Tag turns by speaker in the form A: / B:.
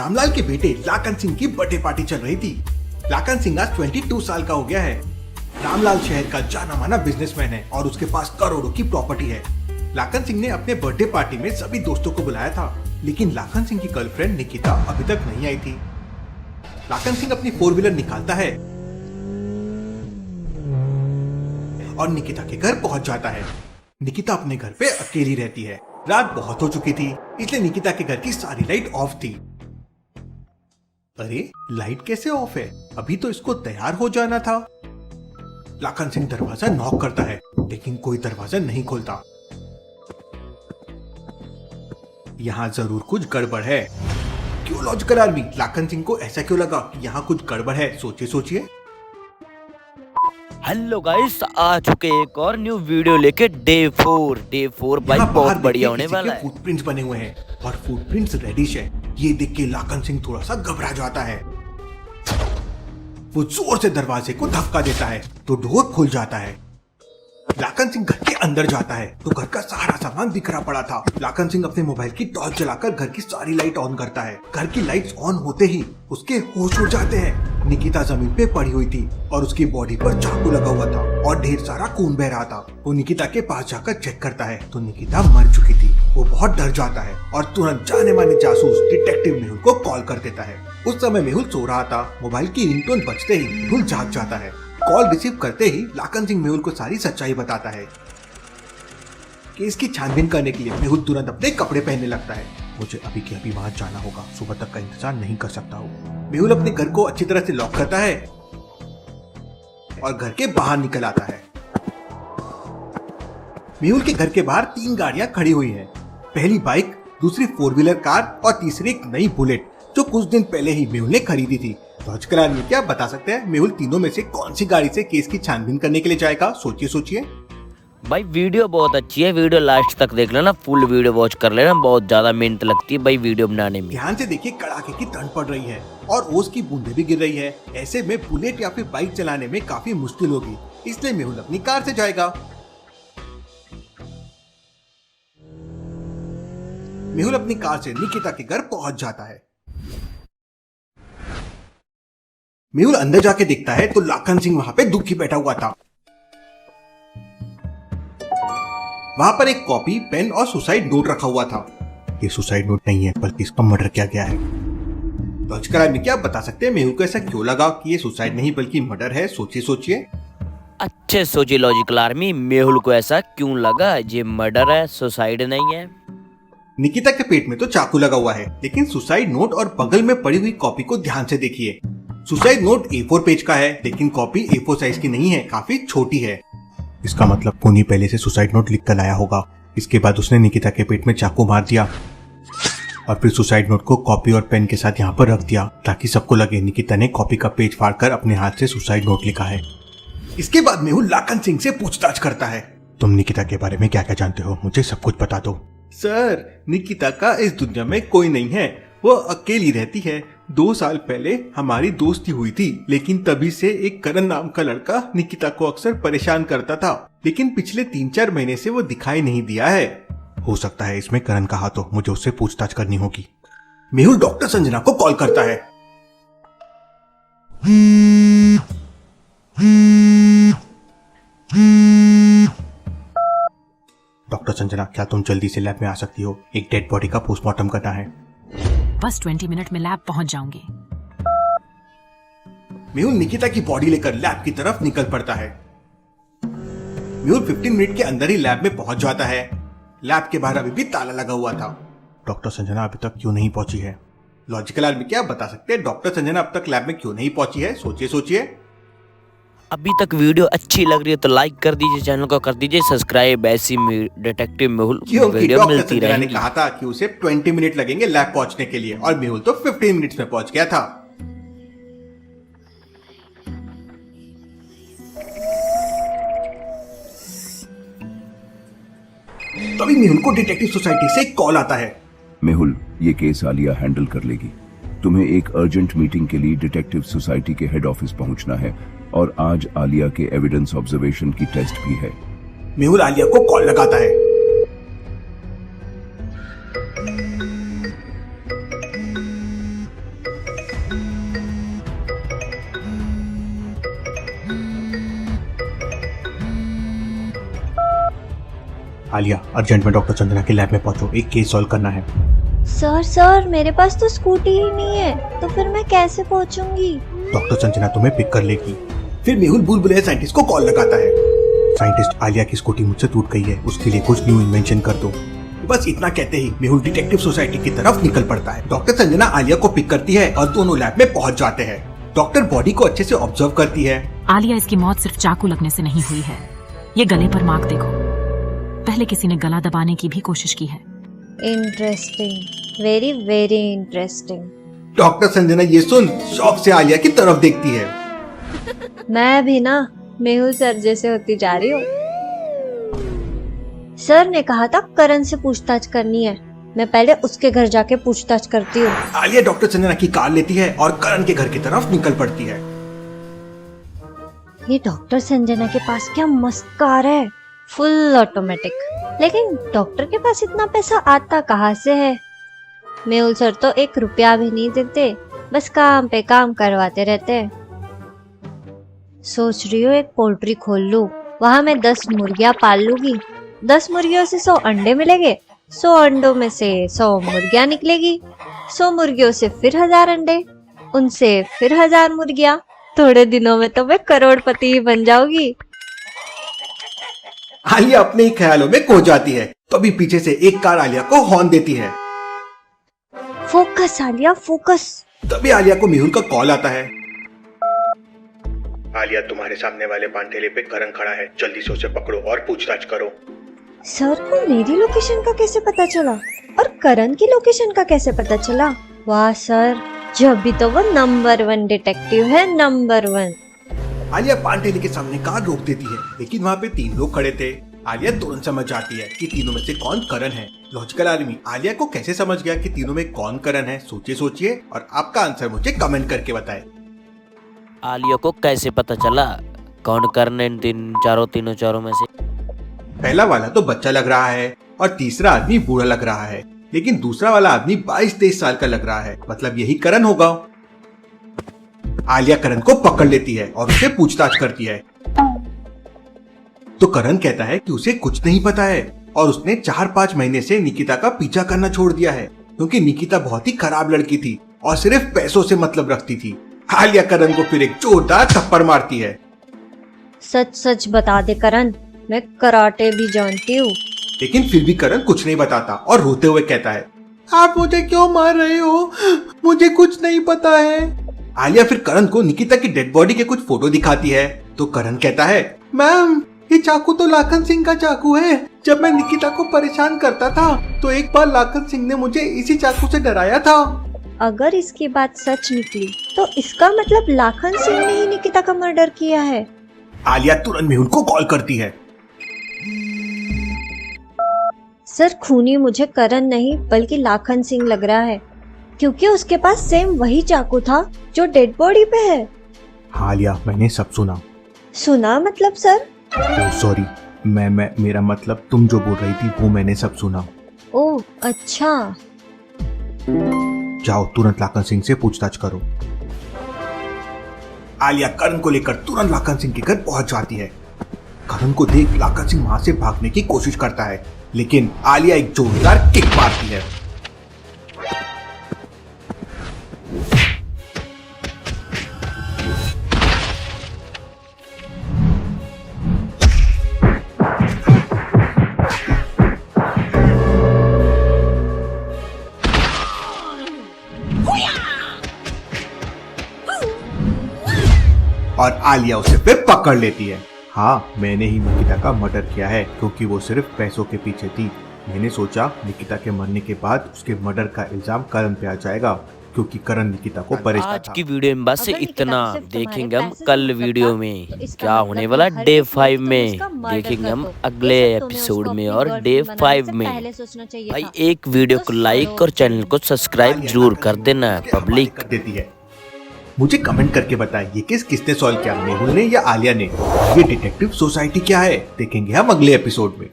A: रामलाल के बेटे लाखन सिंह की बर्थडे पार्टी चल रही थी। लाखन सिंह आज 22 साल का हो गया है। रामलाल शहर का जाना माना बिजनेसमैन है और उसके पास करोड़ों की प्रॉपर्टी है। लाखन सिंह ने अपने बर्थडे पार्टी में सभी दोस्तों को बुलाया था, लेकिन लाखन सिंह की गर्लफ्रेंड निकिता अभी तक नहीं आई थी। लाखन सिंह अपनी 4 व्हीलर निकालता है और निकिता के घर पहुंच जाता है। निकिता अपने घर पे अकेली रहती है। रात बहुत हो चुकी थी, इसलिए निकिता के घर की सारी लाइट ऑफ थी। अरे, लाइट कैसे ऑफ है? अभी तो इसको तैयार हो जाना था। लाखन सिंह दरवाजा नॉक करता है, लेकिन कोई दरवाजा नहीं खोलता। यहाँ जरूर कुछ गड़बड़ है। क्यों लॉजिकल आर्मी? लाखन सिंह को ऐसा क्यों लगा कि यहाँ कुछ गड़बड़ है? सोचिए सोचिए।
B: हेलो गाइस, आ चुके एक और न्यू वीडियो लेके डे 4 भाई बहुत बढ़िया होने वाला है।
A: फुटप्रिंट्स बने हुए हैं और फुटप्रिंट्स रेडिश है। ये देख के लाखन सिंह थोड़ा सा घबरा जाता है। वो जोर से दरवाजे को धक्का देता है तो डोर खुल जाता है। लाखन सिंह घर के अंदर जाता है तो घर का सारा सामान बिखरा पड़ा था। लाखन सिंह अपने मोबाइल की टॉर्च जलाकर घर की सारी लाइट ऑन करता है। घर की लाइट्स ऑन होते ही उसके होश उड़ जाते हैं। निकिता जमीन पे पड़ी हुई थी और उसकी बॉडी पर चाकू लगा हुआ था और ढेर सारा खून बह रहा था। वो निकिता के पास जाकर चेक करता है तो निकिता मर चुकी थी। वो बहुत डर जाता है और तुरंत जाने माने जासूस डिटेक्टिव मेहुल को कॉल कर देता है। उस समय मेहुल सो रहा था। मोबाइल की रिंगटोन बजते ही मेहुल जाग जाता है। कॉल रिसीव करते ही लाखन सिंह मेहुल को सारी सच्चाई बताता है। केस की छानबीन करने के लिए मेहुल तुरंत अपने कपड़े पहनने लगता है। मुझे अभी के अभी वहां जाना होगा, सुबह तक का इंतजार नहीं कर सकता हूँ। मेहुल अपने घर को अच्छी तरह से लॉक करता है और घर के बाहर निकल आता है। मेहुल के घर के बाहर 3 गाड़ियां खड़ी हुई हैं। पहली बाइक, दूसरी 4 व्हीलर कार और तीसरी एक नई बुलेट जो कुछ दिन पहले ही मेहुल ने खरीदी थी। लॉजिकल आर्मी क्या बता सकते हैं मेहुल तीनों में से कौन सी गाड़ी से केस की छानबीन करने के लिए जाएगा? सोचिए सोचिए।
B: भाई वीडियो बहुत अच्छी है, वीडियो लास्ट तक देख लेना, फुल वीडियो वॉच कर लेना। बहुत ज्यादा मेहनत लगती है भाई वीडियो बनाने में।
A: ध्यान से देखिए, कड़ाके की ठंड पड़ रही है और ओस की बूंदें भी गिर रही है। ऐसे में बुलेट या फिर बाइक चलाने में काफी मुश्किल होगी, इसलिए मेहुल अपनी कार से जाएगा। मेहुल अपनी कार से निकिता के घर पहुंच जाता है। मेहुल अंदर जाके देखता है तो लाखन सिंह वहां पे दुखी बैठा हुआ था। वहां पर एक कॉपी, पेन और सुसाइड नोट रखा हुआ था। ये सुसाइड नोट नहीं है बल्कि इसका मर्डर किया गया है। लॉजिकल आर्मी क्या बता सकते हैं मेहुल को ऐसा क्यों लगा कि ये सुसाइड नहीं बल्कि मर्डर है? सोचिए सोचिए।
B: अच्छे सोचिए लॉजिकल आर्मी, मेहुल को ऐसा क्यों लगा? ये मर्डर है, सुसाइड नहीं है।
A: निकिता के पेट में तो चाकू लगा हुआ है, लेकिन सुसाइड नोट और बगल में पड़ी हुई कॉपी को ध्यान से देखिए। सुसाइड नोट A4 पेज का है, लेकिन कॉपी A4 साइज की नहीं है, काफी छोटी है। इसका मतलब खूनी पहले से सुसाइड नोट लिख कर लाया होगा। इसके बाद उसने निकिता के पेट में चाकू मार दिया और फिर सुसाइड नोट को कॉपी और पेन के साथ यहाँ पर रख दिया ताकि सबको लगे निकिता ने कॉपी का पेज फाड़कर अपने हाथ से सुसाइड नोट लिखा है। इसके बाद मेहुल लाखन सिंह से पूछताछ करता है। तुम निकिता के बारे में क्या क्या जानते हो? मुझे सब कुछ बता दो। सर, निकिता का इस दुनिया में कोई नहीं है, वो अकेली रहती है। 2 साल पहले हमारी दोस्ती हुई थी, लेकिन तभी से एक करण नाम का लड़का निकिता को अक्सर परेशान करता था, लेकिन पिछले 3-4 महीने से वो दिखाई नहीं दिया है। हो सकता है इसमें करण का हाथ हो, मुझे उससे पूछताछ करनी होगी। मेहुल डॉक्टर संजना को कॉल करता है। डॉक्टर संजना, क्या तुम जल्दी से लैब में आ सकती हो? एक डेड बॉडी का पोस्टमार्टम करना है।
C: बस 20 मिनट में लैब पहुंच जाऊंगी।
A: मेहुल निकिता की बॉडी लेकर लैब की तरफ निकल पड़ता है। मेहुल 15 मिनट के अंदर ही लैब में पहुंच जाता है। लैब के बाहर अभी भी ताला लगा हुआ था। डॉक्टर संजना अभी तक क्यों नहीं पहुंची है? लॉजिकल आर्मी क्या बता सकते हैं डॉक्टर संजना अब तक लैब में क्यों नहीं पहुंची है? सोचिए सोचिए।
B: अभी तक वीडियो अच्छी लग रही है तो लाइक कर दीजिए, चैनल को कर दीजिए सब्सक्राइब। ऐसी डिटेक्टिव मेहुल वीडियो मिलती रहेगी।
A: ने कहा था कि उसे 20 मिनट लगेंगे लैब पहुंचने के लिए और मेहुल तो 15 मिनट्स में पहुंच गया था। तभी मेहुल को डिटेक्टिव सोसाइटी से एक कॉल आता है।
D: मेहुल, ये केस आलिया हैंडल कर लेगी। तुम्हें एक अर्जेंट मीटिंग के लिए डिटेक्टिव सोसाइटी के हेड ऑफिस पहुंचना है और आज आलिया के एविडेंस ऑब्जर्वेशन की टेस्ट भी है।
A: मेहुल आलिया को कॉल लगाता है। आलिया अर्जेंट में डॉक्टर संजना के लैब में पहुंचो, एक केस सॉल्व करना है।
E: सर मेरे पास तो स्कूटी ही नहीं है, तो फिर मैं कैसे पहुंचूंगी?
A: डॉक्टर संजना तुम्हें पिक कर लेगी। फिर मेहुल बुलबुले साइंटिस्ट को कॉल लगाता है। साइंटिस्ट, आलिया की स्कूटी मुझसे टूट गई है, उसके लिए कुछ न्यू इन्वेंशन कर दो। बस इतना कहते ही मेहुल डिटेक्टिव सोसाइटी की तरफ निकल पड़ता है। डॉक्टर संजना आलिया को पिक करती है और दोनों लैब में पहुंच जाते हैं। डॉक्टर बॉडी को अच्छे से ऑब्जर्व करती है।
C: आलिया इसकी मौत सिर्फ चाकू लगने से नहीं हुई है। ये गले पर मार्क देखो, पहले किसी ने गला दबाने की भी कोशिश की है।
E: Interesting, very very interesting.
A: Doctor Sanjana ये सुन शौक से आलिया की तरफ देखती है।
E: मैं भी ना मेहुल सर जैसे होती जा रही हूँ। सर ने कहा था करण से पूछताछ करनी है, मैं पहले उसके घर जाके पूछताछ करती हूँ।
A: आलिया डॉक्टर संजना की कार लेती है और करण के घर की तरफ निकल पड़ती है।
E: ये डॉक्टर संजना के पास क्या मस्त कार है, फुल ऑटोमेटिक। लेकिन डॉक्टर के पास इतना पैसा आता कहाँ से है? मेहुल सर तो 1 रुपया भी नहीं देते, बस काम पे काम करवाते रहते हैं। सोच रही हूँ एक पोल्ट्री खोल लूं, वहाँ मैं 10 मुर्गियाँ पाल लूंगी। 10 मुर्गियों से 100 अंडे मिलेंगे, 100 अंडों में से 100 मुर्गियाँ निकलेगी, 100 मुर्गियों से फिर 1000 अंडे, उनसे फिर 1000 मुर्गियाँ। थोड़े दिनों में तो मैं करोड़पति ही बन जाऊंगी।
A: आलिया अपने ही ख्यालों में खो जाती है। तभी पीछे से एक कार आलिया को हॉर्न देती है।
E: Focus Alia, focus.
A: तभी आलिया को मेहुल का कॉल आता है। आलिया, तुम्हारे सामने वाले पान ठेले पे करण खड़ा है, जल्दी से उसे पकड़ो और पूछताछ करो।
E: सर को मेरी लोकेशन का कैसे पता चला और करण की लोकेशन का कैसे पता चला? वाह सर, जब भी तो वो नंबर 1 डिटेक्टिव है, नंबर 1।
A: आलिया पान ठेले के सामने कार रोक देती है, लेकिन वहाँ पे 3 लोग खड़े थे। आलिया तुरंत समझ जाती है कि तीनों में से कौन करण है। लॉजिकल आदमी आलिया को कैसे समझ गया कि तीनों में कौन करण है? सोचिए और आपका आंसर मुझे कमेंट करके बताएं।
B: आलिया को कैसे पता चला कौन करण है इन तीनों चारों में से?
A: पहला वाला तो बच्चा लग रहा है और तीसरा आदमी बूढ़ा लग रहा है, लेकिन दूसरा वाला आदमी 22-23 साल का लग रहा है, मतलब यही करण होगा। आलिया करण को पकड़ लेती है और उसे पूछताछ करती है। तो करण कहता है कि उसे कुछ नहीं पता है और उसने 4-5 महीने से निकिता का पीछा करना छोड़ दिया है, क्योंकि निकिता बहुत ही खराब लड़की थी और सिर्फ पैसों से मतलब रखती थी। आलिया करण को फिर एक जोरदार थप्पड़ मारती है।
E: सच सच बता दे करण, मैं कराटे भी जानती हूँ।
A: लेकिन फिर भी करण कुछ नहीं बताता और रोते हुए कहता है, आप मुझे क्यों मार रहे हो? मुझे कुछ नहीं पता है। आलिया फिर करण को निकिता की डेड बॉडी के कुछ फोटो दिखाती है। तो करण कहता है, मैम ये चाकू तो लाखन सिंह का चाकू है। जब मैं निकिता को परेशान करता था तो एक बार लाखन सिंह ने मुझे इसी चाकू से डराया था।
E: अगर इसकी बात सच निकली तो इसका मतलब लाखन सिंह ने ही निकिता का मर्डर किया है।
A: आलिया तुरंत मेहुल को कॉल करती है।
E: सर खूनी मुझे करण नहीं बल्कि लाखन सिंह लग रहा है, क्योंकि उसके पास सेम वही चाकू था जो डेड बॉडी पे है।
A: हाँ आलिया, मैंने सब सुना।
E: सुना मतलब सर?
A: सॉरी, मेरा मतलब तुम जो बोल रही थी वो मैंने सब सुना।
E: ओह अच्छा।
A: जाओ तुरंत लाखन सिंह से पूछताछ करो। आलिया करण को लेकर तुरंत लाखन सिंह के घर पहुंच जाती है। करण को देख लाखन सिंह वहां से भागने की कोशिश करता है, लेकिन आलिया एक जोरदार किक मारती है। और आलिया उसे फिर पकड़ लेती है। हाँ, मैंने ही निकिता का मर्डर किया है, क्योंकि वो सिर्फ पैसों के पीछे थी। मैंने सोचा निकिता के मरने के बाद उसके मर्डर का इल्जाम करण पे आ जाएगा, क्योंकि करण निकिता को परेशान
B: आज
A: था।
B: की वीडियो में बस
E: अगर निकिता
B: इतना।
E: को सिर्फ तुम्हारे
B: देखेंगे हम
E: पैसे
B: कल
E: से
B: वीडियो
E: मतलब
B: में
E: तो इसका
B: क्या
E: मतलब
B: होने
E: कि
B: वाला
E: हर
B: डे
E: एक चीज
B: 5
E: तुम
B: में।
E: उसका murder
B: देखेंगे
E: कर
B: हम
E: दो।
B: अगले
E: ये सब तुम्हें
B: एपिसोड
E: उसको
B: में
E: अपनी
B: और
E: girlfriend
B: डे
E: बनाने
B: 5
E: से
B: में।
E: पहले सोचना चाहिए
B: भाई
E: था।
B: एक वीडियो
E: तो
B: को लाइक
E: करो।
B: और चैनल को सब्सक्राइब जरूर कर देना पब्लिक।
A: कर देती है। मुझे कमेंट करके बताएं ये केस किसने सॉल्व किया, मेहुल ने या आलिया ने। ये डिटेक्टिव सोसाइटी क्या है, देखेंगे हम अगले एपिसोड में।